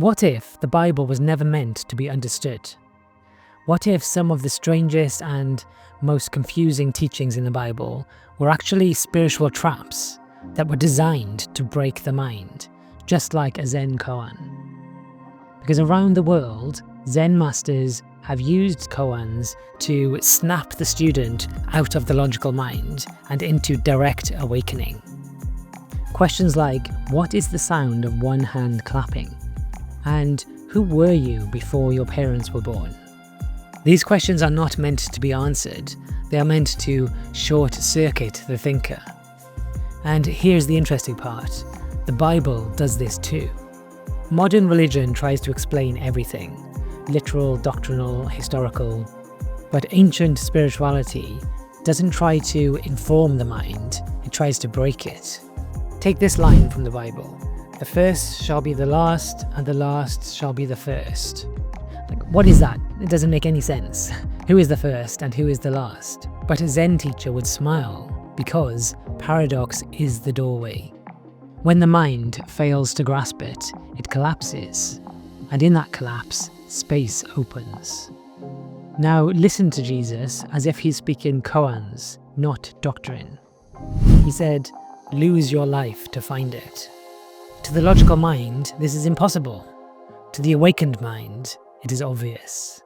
What if the Bible was never meant to be understood? What if some of the strangest and most confusing teachings in the Bible were actually spiritual traps that were designed to break the mind, just like a Zen Koan? Because around the world, Zen masters have used koans to snap the student out of the logical mind and into direct awakening. Questions like, what is the sound of one hand clapping? And who were you before your parents were born? These questions are not meant to be answered. They are meant to short-circuit the thinker. And here's the interesting part. The Bible does this too. Modern religion tries to explain everything. Literal, doctrinal, historical. But ancient spirituality doesn't try to inform the mind, it tries to break it. Take this line from the Bible. The first shall be the last, and the last shall be the first. What is that? It doesn't make any sense. Who is the first and who is the last? But a Zen teacher would smile, because paradox is the doorway. When the mind fails to grasp it, it collapses. And in that collapse, space opens. Now listen to Jesus as if he's speaking koans, not doctrine. He said, lose your life to find it. To the logical mind, this is impossible. To the awakened mind, it is obvious.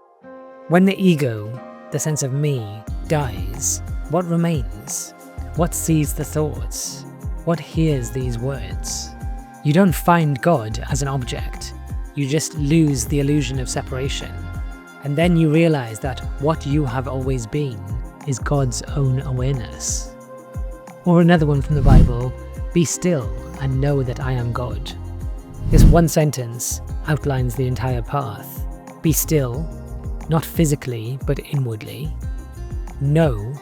When the ego, the sense of me, dies, what remains? What sees the thoughts? What hears these words? You don't find God as an object. You just lose the illusion of separation. And then you realize that what you have always been is God's own awareness. Or another one from the Bible, be still and know that I am God. This one sentence outlines the entire path. Be still, not physically, but inwardly. Know,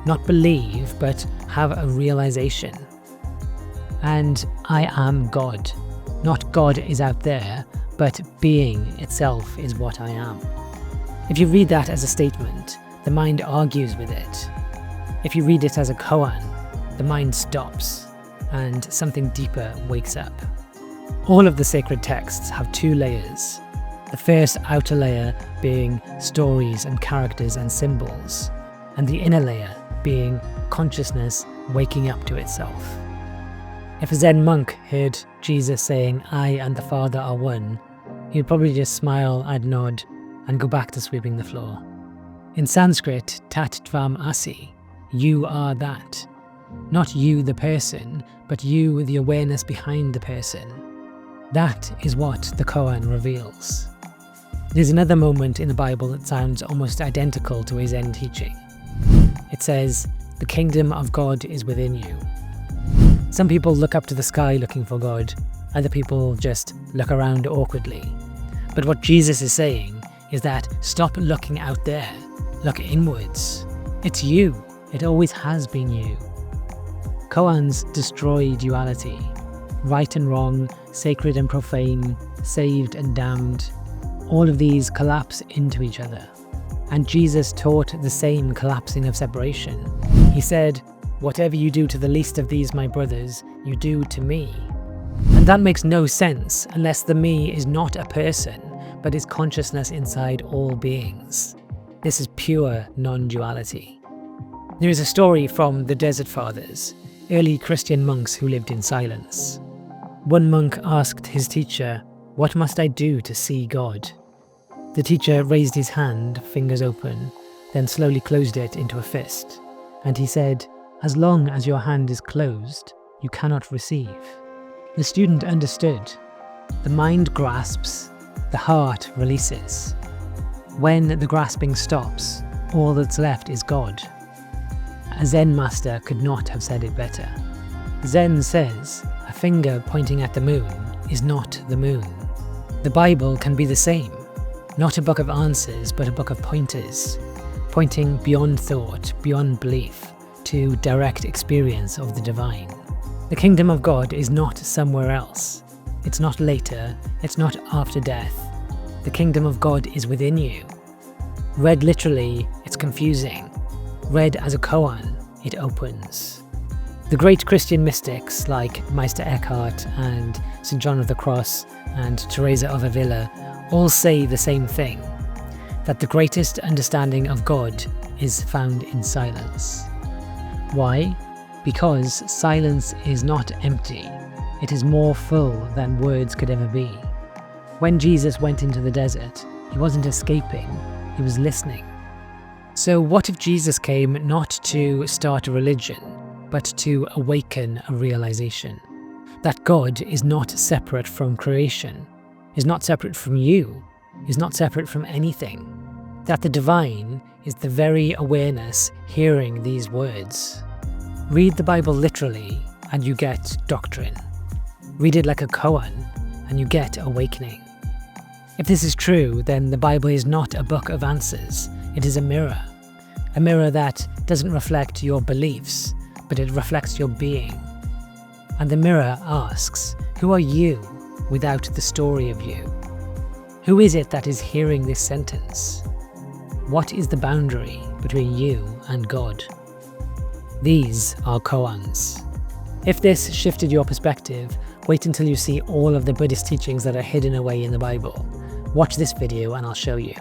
not believe, but have a realization. And I am God. Not God is out there, but being itself is what I am. If you read that as a statement, the mind argues with it. If you read it as a koan, the mind stops, and something deeper wakes up. All of the sacred texts have two layers. The first outer layer being stories and characters and symbols, and the inner layer being consciousness waking up to itself. If a Zen monk heard Jesus saying, I and the Father are one, he'd probably just smile and nod and go back to sweeping the floor. In Sanskrit, tat tvam asi, you are that. Not you the person, but you the awareness behind the person. That is what the koan reveals. There's another moment in the Bible that sounds almost identical to a Zen teaching. It says, the kingdom of God is within you. Some people look up to the sky looking for God, other people just look around awkwardly. But what Jesus is saying is that stop looking out there, look inwards. It's you, it always has been you. Koans destroy duality. Right and wrong, sacred and profane, saved and damned. All of these collapse into each other. And Jesus taught the same collapsing of separation. He said, whatever you do to the least of these my brothers, you do to me. And that makes no sense unless the me is not a person, but is consciousness inside all beings. This is pure non-duality. There is a story from the Desert Fathers, early Christian monks who lived in silence. One monk asked his teacher, what must I do to see God? The teacher raised his hand, fingers open, then slowly closed it into a fist. And he said, as long as your hand is closed, you cannot receive. The student understood. The mind grasps, the heart releases. When the grasping stops, all that's left is God. A Zen master could not have said it better. Zen says, a finger pointing at the moon is not the moon. The Bible can be the same. Not a book of answers, but a book of pointers, pointing beyond thought, beyond belief, to direct experience of the divine. The kingdom of God is not somewhere else. It's not later, it's not after death. The kingdom of God is within you. Read literally, it's confusing. Read as a koan, it opens. The great Christian mystics like Meister Eckhart and St. John of the Cross and Teresa of Avila all say the same thing, that the greatest understanding of God is found in silence. Why? Because silence is not empty. It is more full than words could ever be. When Jesus went into the desert, he wasn't escaping, he was listening. So what if Jesus came not to start a religion, but to awaken a realization? That God is not separate from creation, is not separate from you, is not separate from anything. That the divine is the very awareness hearing these words. Read the Bible literally and you get doctrine. Read it like a koan and you get awakening. If this is true, then the Bible is not a book of answers. It is a mirror that doesn't reflect your beliefs, but it reflects your being. And the mirror asks, who are you without the story of you? Who is it that is hearing this sentence? What is the boundary between you and God? These are koans. If this shifted your perspective, wait until you see all of the Buddhist teachings that are hidden away in the Bible. Watch this video and I'll show you.